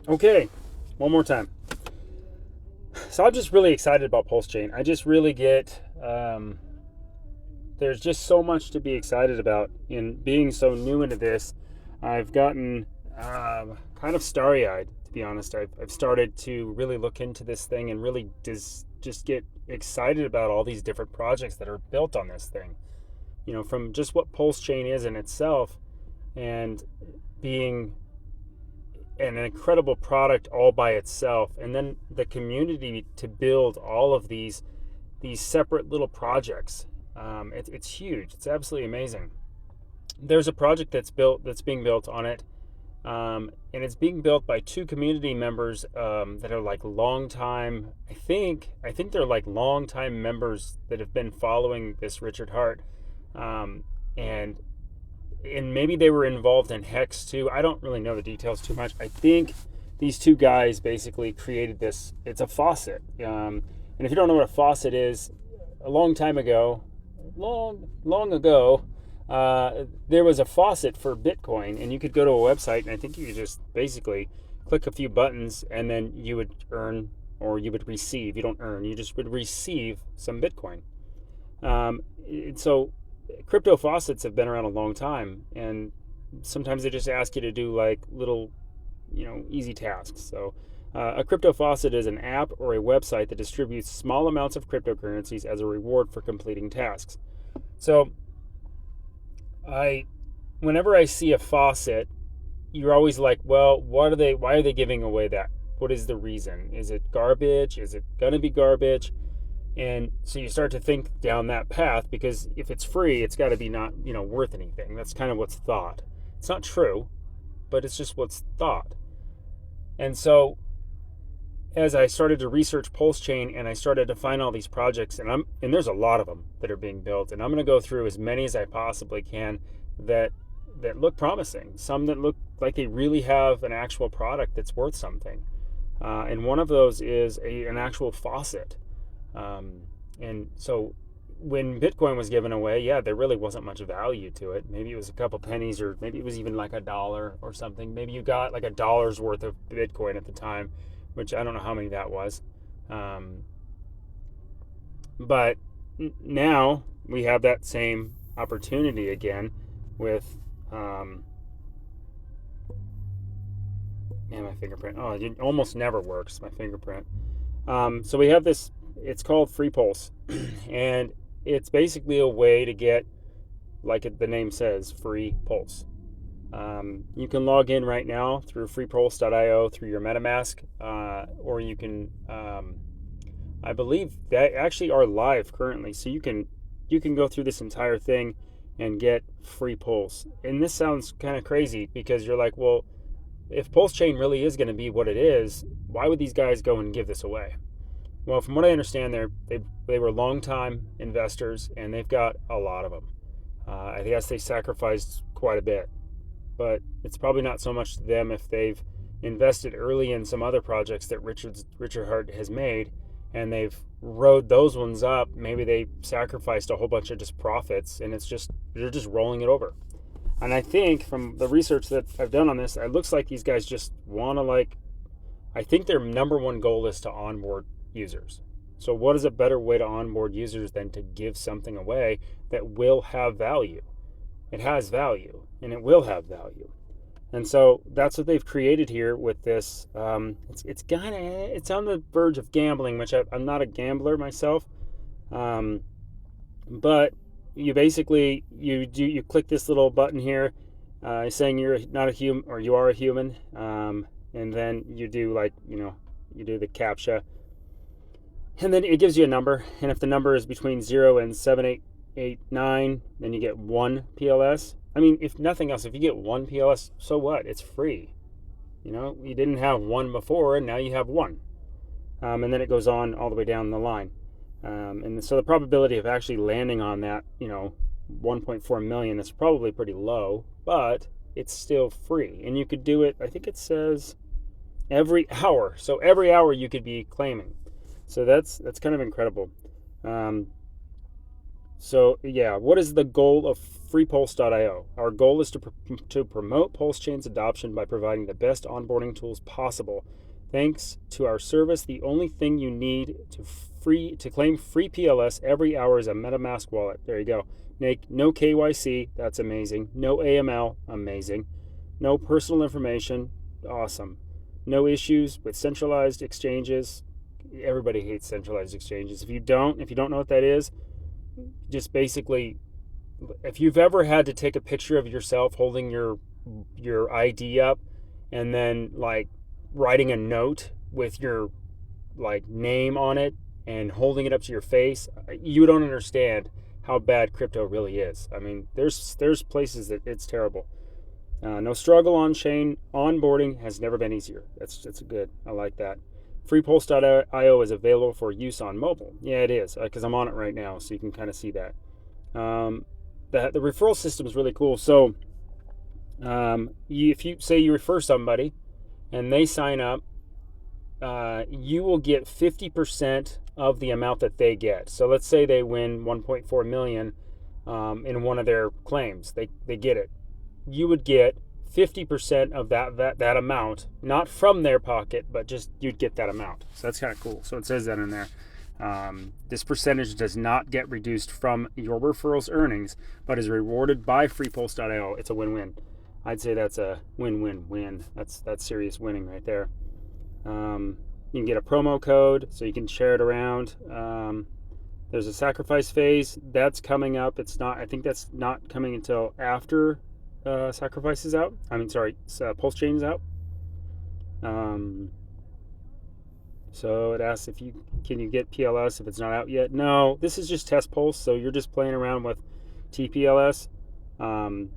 Okay, one more time. So I'm just really excited about Pulsechain. I just really get there's just so much to be excited about in being so new into this. I've gotten kind of starry-eyed, to be honest. I've started to really look into this thing and really just get excited about all these different projects that are built on this thing. You know, from just what Pulsechain is in itself and being an incredible product all by itself, and then the community to build all of these separate little projects. It's huge. It's absolutely amazing. There's a project that's being built on it, and it's being built by two community members that are like long time. I think they're like long time members that have been following this Richard Hart, um, and and maybe they were involved in Hex too. I don't really know the details too much. I think these two guys basically created this. It's a faucet, and if you don't know what a faucet is, a long time ago, long ago, there was a faucet for Bitcoin, and you could go to a website, and I think you could just basically click a few buttons, and then you would earn or you would receive. You don't earn, you just would receive some Bitcoin. So crypto faucets have been around a long time, and sometimes they just ask you to do like little, easy tasks. So a crypto faucet is an app or a website that distributes small amounts of cryptocurrencies as a reward for completing tasks. So I whenever I see a faucet, you're always like, well, why are they giving away that? What is the reason? Is it garbage? Is it going to be garbage? And so you start to think down that path, because if it's free, it's got to be not, worth anything. That's kind of what's thought. It's not true, but it's just what's thought. And so as I started to research Pulsechain and I started to find all these projects, and there's a lot of them that are being built, and I'm going to go through as many as I possibly can that look promising, some that look like they really have an actual product that's worth something. And one of those is an actual faucet. And so when Bitcoin was given away, yeah, there really wasn't much value to it. Maybe it was a couple pennies, or maybe it was even like $1 or something. Maybe you got like $1 worth of Bitcoin at the time, which I don't know how many that was. Um, but now we have that same opportunity again with, man, my fingerprint. Oh, it almost never works, my fingerprint. So we have this, it's called Free Pulse, and it's basically a way to get, like the name says, free pulse. You can log in right now through freepulse.io through your MetaMask, or you can, I believe that actually are live currently. So you can go through this entire thing and get free pulse. And this sounds kind of crazy, because you're like, well, if Pulsechain really is going to be what it is, why would these guys go and give this away? Well, from what I understand, they were longtime investors, and they've got a lot of them. I guess they sacrificed quite a bit, but it's probably not so much to them if they've invested early in some other projects that Richard Hart has made, and they've rode those ones up. Maybe they sacrificed a whole bunch of just profits, and they're just rolling it over. And I think from the research that I've done on this, it looks like these guys just want to, I think their number one goal is to onboard users. So what is a better way to onboard users than to give something away that will have value? It has value, and it will have value. And so that's what they've created here with this. It's on the verge of gambling, which I'm not a gambler myself, but you basically you click this little button here, saying you're not a human or you are a human, and then you do you do the captcha, and then it gives you a number, and if the number is between 0 and 7889, then you get 1 PLS. I mean, if nothing else, if you get 1 PLS, so what? It's free. You didn't have one before, and now you have one. And then it goes on all the way down the line. And so the probability of actually landing on that, 1.4 million is probably pretty low, but it's still free. And you could do it, I think it says every hour. So every hour you could be claiming. So that's kind of incredible. So yeah, what is the goal of freepulse.io? Our goal is to promote Pulsechain's adoption by providing the best onboarding tools possible. Thanks to our service, the only thing you need to claim free PLS every hour is a MetaMask wallet. There you go. No KYC, that's amazing. No AML, amazing. No personal information, awesome. No issues with centralized exchanges. Everybody hates centralized exchanges. If you don't know what that is, just basically, if you've ever had to take a picture of yourself holding your ID up and then like writing a note with your like name on it and holding it up to your face, you don't understand how bad crypto really is. I mean, there's places that it's terrible. No struggle on chain. Onboarding has never been easier. That's good. I like that. Freepulse.io is available for use on mobile. Yeah, it is, because I'm on it right now, so you can kind of see that. The referral system is really cool. So if you say you refer somebody and they sign up, you will get 50% of the amount that they get. So let's say they win 1.4 million in one of their claims. They get it. You would get 50% of that amount, not from their pocket, but just you'd get that amount. So that's kind of cool. So it says that in there. This percentage does not get reduced from your referral's earnings, but is rewarded by freepulse.io. It's a win-win. I'd say that's a win-win-win. That's serious winning right there. You can get a promo code, so you can share it around. There's a sacrifice phase that's coming up. I think that's not coming until after sacrifice is out. Pulsechain is out. So it asks can you get PLS if it's not out yet? No, this is just test pulse, so you're just playing around with TPLS. And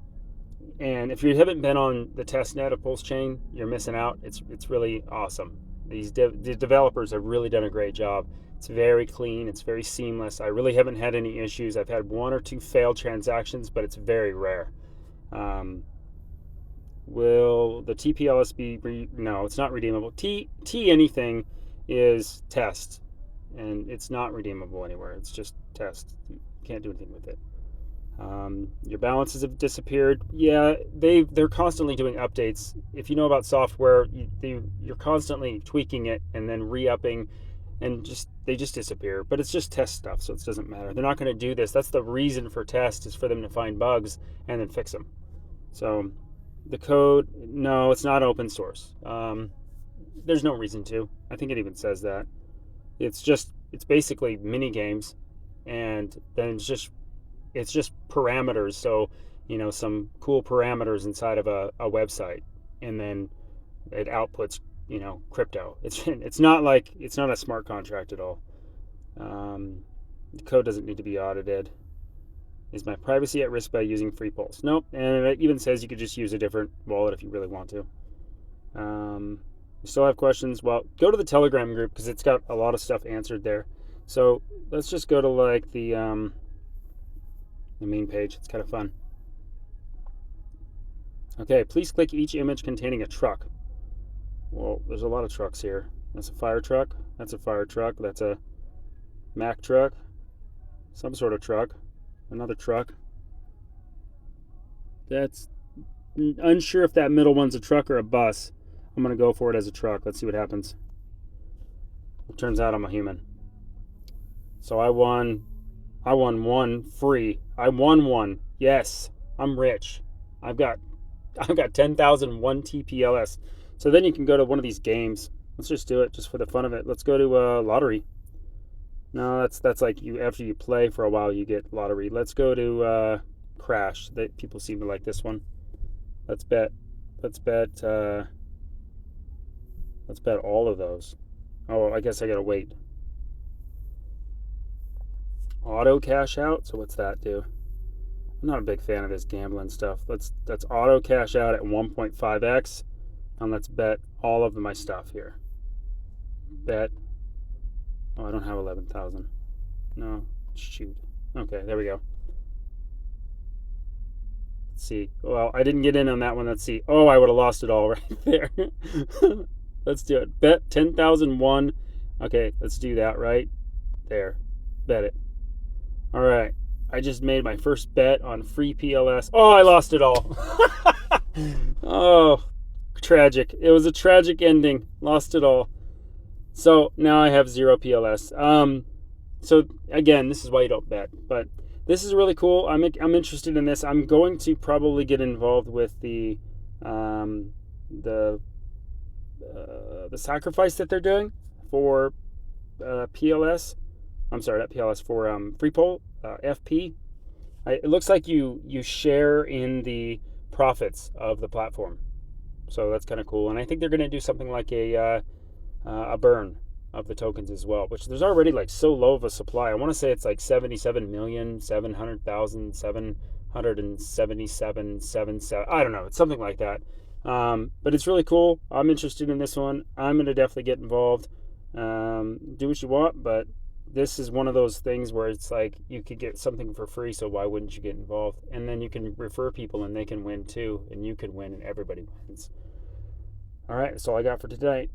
if you haven't been on the test net of Pulsechain, you're missing out. It's really awesome. The developers have really done a great job. It's very clean. It's very seamless. I really haven't had any issues. I've had 1 or 2 failed transactions, but it's very rare. Will the TPLS be no, it's not redeemable. T anything is test, and it's not redeemable anywhere. It's just test. You can't do anything with it. Your balances have disappeared. Yeah, they're constantly doing updates. If you know about software, you're constantly tweaking it and then re-upping, and they just disappear. But it's just test stuff, so it doesn't matter. They're not going to do this. That's the reason for test, is for them to find bugs and then fix them. So the code, no, it's not open source. There's no reason to. I think it even says that. It's basically mini games, and then it's just parameters. So, some cool parameters inside of a website, and then it outputs, crypto. It's not a smart contract at all. The code doesn't need to be audited. Is my privacy at risk by using FreePulse? Nope. And it even says you could just use a different wallet if you really want to. You still have questions? Well, go to the Telegram group, because it's got a lot of stuff answered there. So let's just go to the main page. It's kind of fun. Okay, please click each image containing a truck. Well, there's a lot of trucks here. That's a fire truck. That's a fire truck. That's a Mack truck. Some sort of truck. Another truck. That's unsure if that middle one's a truck or a bus. I'm going to go for it as a truck. Let's see what happens. It turns out I'm a human. So I won one free. I won one. Yes, I'm rich. I've got 10,001 TPLS. So then you can go to one of these games. Let's just do it just for the fun of it. Let's go to lottery. No, that's like after you play for a while, you get lottery. Let's go to crash. People seem to like this one. Let's bet all of those. Oh, I guess I gotta wait. Auto cash out. So what's that do? I'm not a big fan of this gambling stuff. Let's auto cash out at 1.5x, and let's bet all of my stuff here. Bet. Oh, I don't have 11,000. No, shoot. Okay, there we go. Let's see. Well, I didn't get in on that one. Let's see. Oh, I would have lost it all right there. Let's do it. Bet 10,001. Okay, let's do that right there. Bet it. All right. I just made my first bet on free PLS. Oh, I lost it all. Oh, tragic. It was a tragic ending. Lost it all. So now I have 0 PLS. So again, this is why you don't bet. But this is really cool. I'm interested in this. I'm going to probably get involved with the sacrifice that they're doing for PLS. I'm sorry, not PLS, for FreePol, FP. It looks like you share in the profits of the platform, so that's kind of cool. And I think they're going to do something like a burn of the tokens as well, which there's already like so low of a supply. I want to say it's like 77,700,777. I don't know. It's something like that. But it's really cool. I'm interested in this one. I'm going to definitely get involved. Do what you want, but this is one of those things where it's like you could get something for free, so why wouldn't you get involved? And then you can refer people and they can win too, and you can win and everybody wins. All right, that's all I got for tonight.